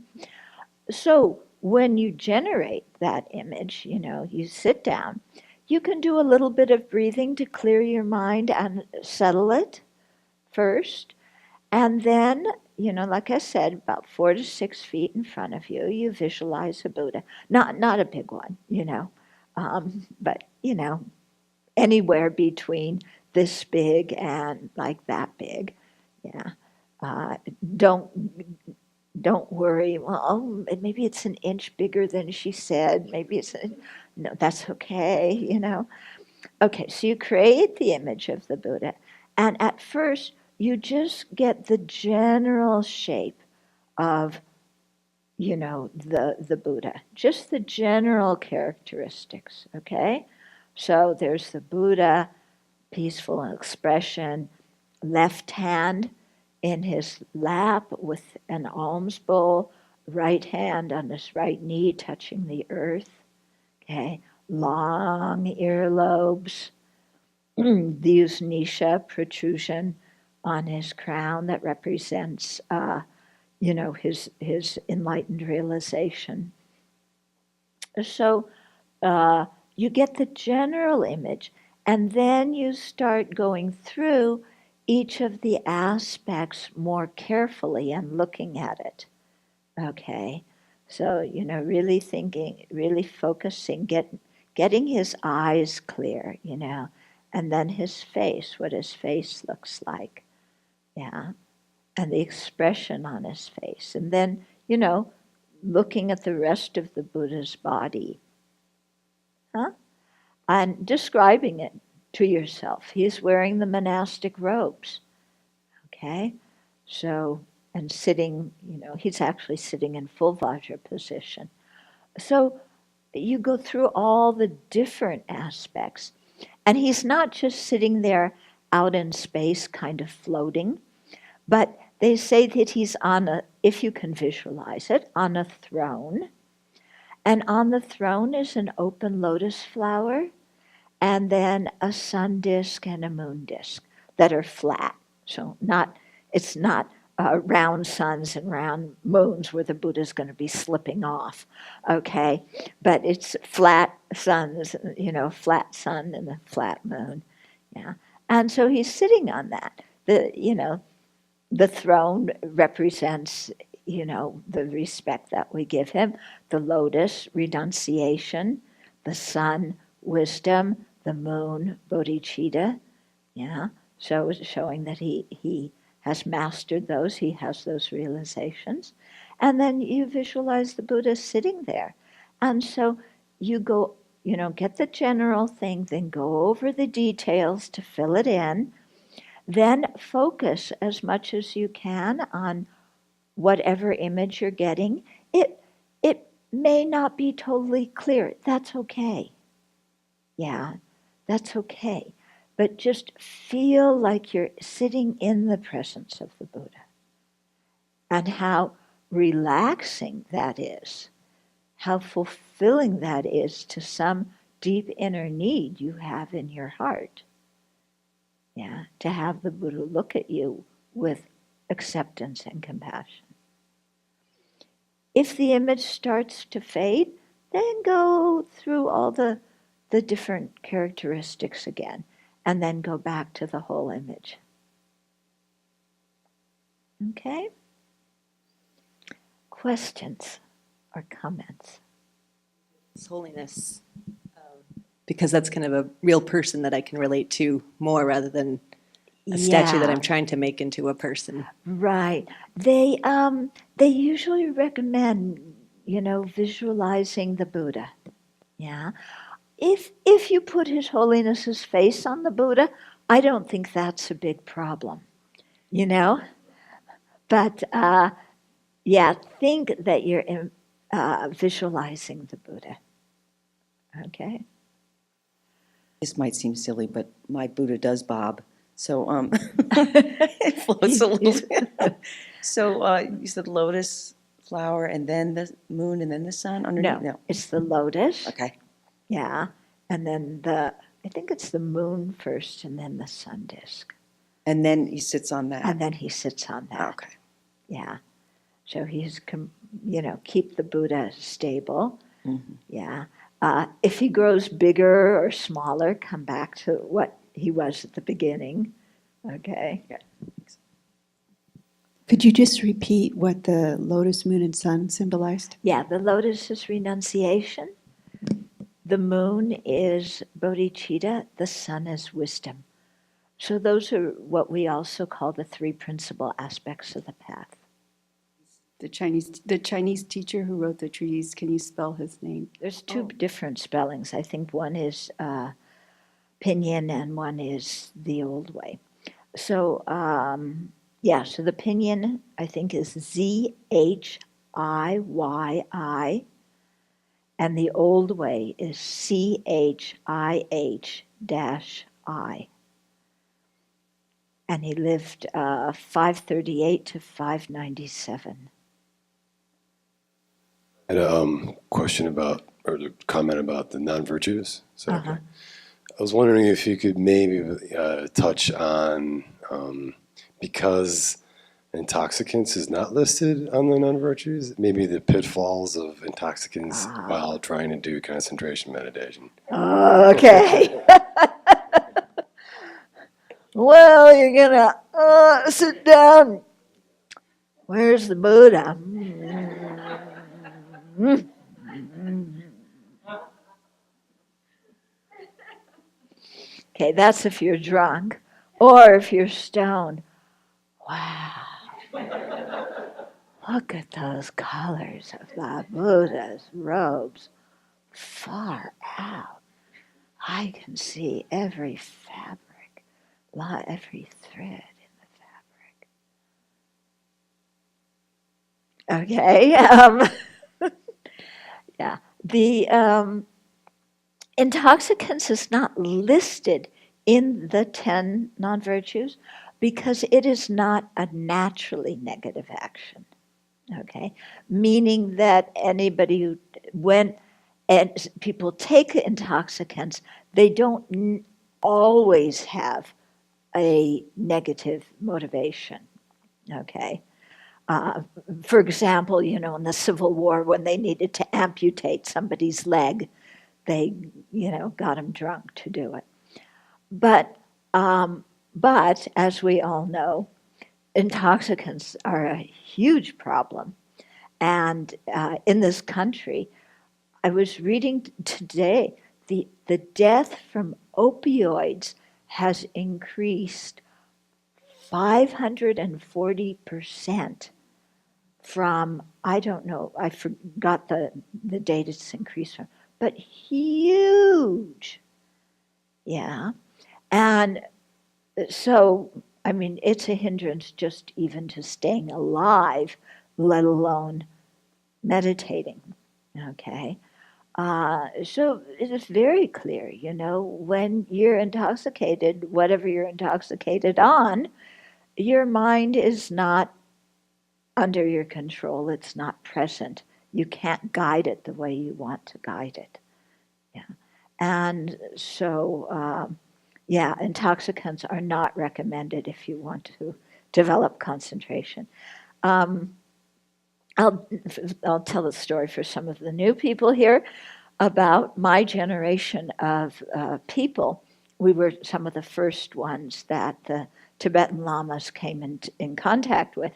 so when you generate that image, you sit down, you can do a little bit of breathing to clear your mind and settle it first. And then, like I said, about 4 to 6 feet in front of you, you visualize a Buddha. Not a big one, but, anywhere between this big and like that big. Yeah. Don't worry. Well, maybe it's an inch bigger than she said. Maybe no, that's okay, Okay, so you create the image of the Buddha, and at first you just get the general shape of, the Buddha, just the general characteristics, okay? So there's the Buddha, peaceful expression, left hand in his lap with an alms bowl, right hand on his right knee touching the earth, okay? Long earlobes, these nisha protrusion on his crown that represents, his enlightened realization. So you get the general image, and then you start going through each of the aspects more carefully and looking at it. Okay, so really thinking, really focusing, getting his eyes clear, and then his face, what his face looks like, yeah, and the expression on his face, and then looking at the rest of the Buddha's body, and describing it to yourself. He's wearing the monastic robes, okay? So, and sitting, he's actually sitting in full Vajra position. So you go through all the different aspects. And he's not just sitting there out in space, kind of floating, but they say that he's if you can visualize it, on a throne. And on the throne is an open lotus flower, and then a sun disk and a moon disk that are flat. So it's not round suns and round moons where the Buddha's going to be slipping off, okay? But it's flat suns, flat sun and a flat moon, yeah. And so he's sitting on that. The throne represents, the respect that we give him. The lotus, renunciation. The sun, wisdom. The moon, bodhicitta, yeah. So it's showing that he has mastered those, he has those realizations. And then you visualize the Buddha sitting there. And so you go, get the general thing, then go over the details to fill it in, then focus as much as you can on whatever image you're getting. It may not be totally clear. That's okay. Yeah, that's okay. But just feel like you're sitting in the presence of the Buddha. And how relaxing that is. How fulfilling that is to some deep inner need you have in your heart. Yeah, to have the Buddha look at you with acceptance and compassion. If the image starts to fade, then go through all the different characteristics again, and then go back to the whole image. Okay? Questions or comments? His Holiness, because that's kind of a real person that I can relate to more rather than a statue that I'm trying to make into a person. Right. They usually recommend, visualizing the Buddha. Yeah. If you put His Holiness's face on the Buddha, I don't think that's a big problem, But, think that you're visualizing the Buddha. Okay? This might seem silly, but my Buddha does bob. So it floats a little bit. So you said lotus flower and then the moon and then the sun underneath? No, it's the lotus. Okay. Yeah, and then I think it's the moon first and then the sun disk. And then he sits on that. And then he sits on that. Okay. Yeah. So he's, keep the Buddha stable. Mm-hmm. Yeah. If he grows bigger or smaller, come back to what he was at the beginning. Okay. Yeah. Could you just repeat what the lotus, moon, and sun symbolized? Yeah, the lotus is renunciation. The moon is bodhicitta. The sun is wisdom. So those are what we also call the three principal aspects of the path. The Chinese teacher who wrote the treatise, can you spell his name? There's two different spellings. I think one is pinyin and one is the old way. So, so the pinyin, I think, is ZHIYI, and the old way is CHIH-I. And he lived 538 to 597. I had a question about, or a comment about the non-virtues. So I was wondering if you could maybe touch on, because intoxicants is not listed on the non-virtues, maybe the pitfalls of intoxicants while trying to do concentration meditation. Okay. Well, you're gonna sit down. Where's the Buddha? Okay, that's if you're drunk, or if you're stoned. Wow. look at those colors of the Buddha's robes, far out. I can see every fabric, every thread in the fabric. Okay, yeah. The intoxicants is not listed in the 10 non-virtues because it is not a naturally negative action. Okay, meaning that anybody who, when and people take intoxicants, they don't always have a negative motivation. Okay, for example, in the Civil War, when they needed to amputate somebody's leg, they got them drunk to do it. But as we all know, intoxicants are a huge problem. And in this country, I was reading today, the death from opioids has increased 540% from, I don't know, I forgot the date it's increased from, but huge. Yeah. And so, I mean, it's a hindrance just even to staying alive, let alone meditating. Okay. So it is very clear, when you're intoxicated, whatever you're intoxicated on, your mind is not under your control. It's not present. You can't guide it the way you want to guide it. Yeah. And so, intoxicants are not recommended if you want to develop concentration. I'll tell a story for some of the new people here about my generation of people. We were some of the first ones that the Tibetan lamas came in contact with.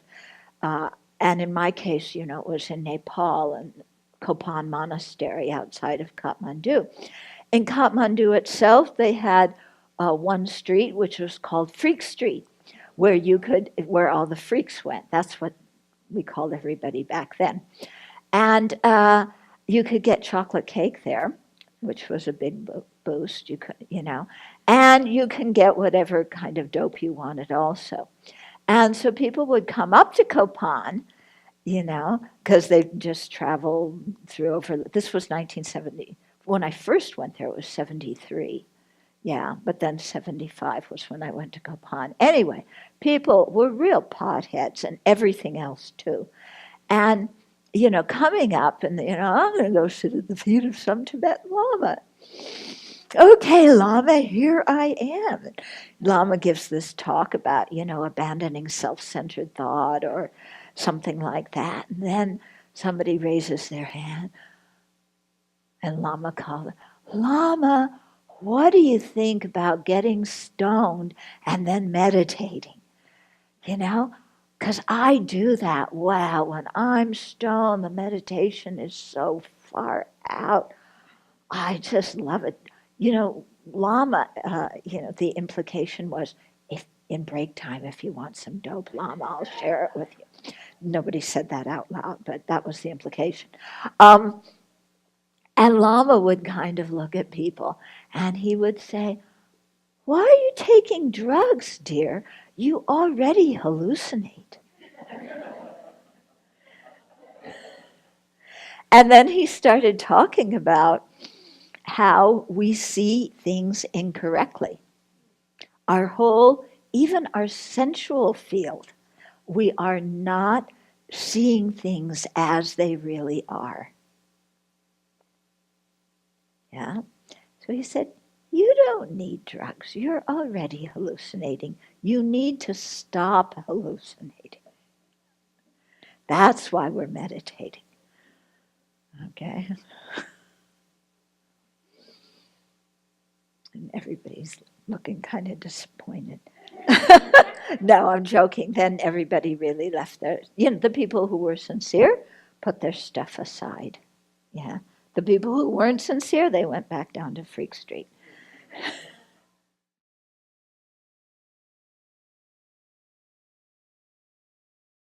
And in my case, it was in Nepal and Kopan Monastery outside of Kathmandu. In Kathmandu itself, they had one street which was called Freak Street, where all the freaks went. That's what we called everybody back then. And you could get chocolate cake there, which was a big boost. You could, and you can get whatever kind of dope you wanted also. And so people would come up to Kopan, because they just traveled through this was 1970. When I first went there, it was 73. Yeah, but then 75 was when I went to Kopan. Anyway, people were real potheads and everything else too. And, coming up and, I'm going to go sit at the feet of some Tibetan Lama. Okay, Lama, here I am. Lama gives this talk about, abandoning self-centered thought or something like that. And then somebody raises their hand and Lama calls it, Lama, what do you think about getting stoned and then meditating? Because I do that. Wow, when I'm stoned, the meditation is so far out. I just love it. Lama, the implication was, if in break time, if you want some dope, Lama, I'll share it with you. Nobody said that out loud, but that was the implication. And Lama would kind of look at people and he would say, why are you taking drugs, dear? You already hallucinate. And then he started talking about how we see things incorrectly. Even our sensual field, we are not seeing things as they really are. Yeah. So he said, you don't need drugs. You're already hallucinating. You need to stop hallucinating. That's why we're meditating. Okay. And everybody's looking kind of disappointed. No, I'm joking. Then everybody really left the people who were sincere put their stuff aside. Yeah. The people who weren't sincere, they went back down to Freak Street.